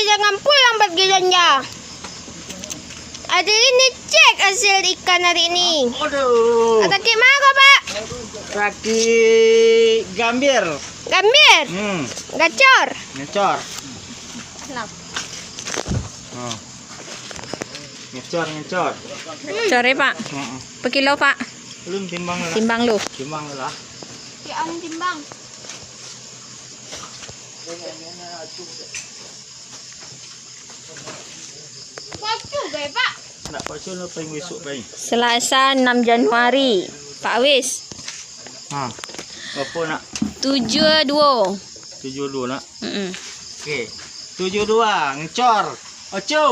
jangan pulang pergi belanja. Ada ini cek hasil ikan hari ini. Aduh. Kaki mana Pak? Kaki gambir. Gambir. Gacor. Ngecor. Kenapa? Oh. Ngecor. Sore Pak. Per kilo Pak. Belum timbang lah. Timbang lu. Timbang lah. Ya ang timbang. Pacu gak Pak? Nak pacu lo peng besok peng. Selasa 6 Januari. Pak Awis. Ha. Berapa nak? 72. 72 nak. Mm-mm. Okey. 72 ngecor. Ocu.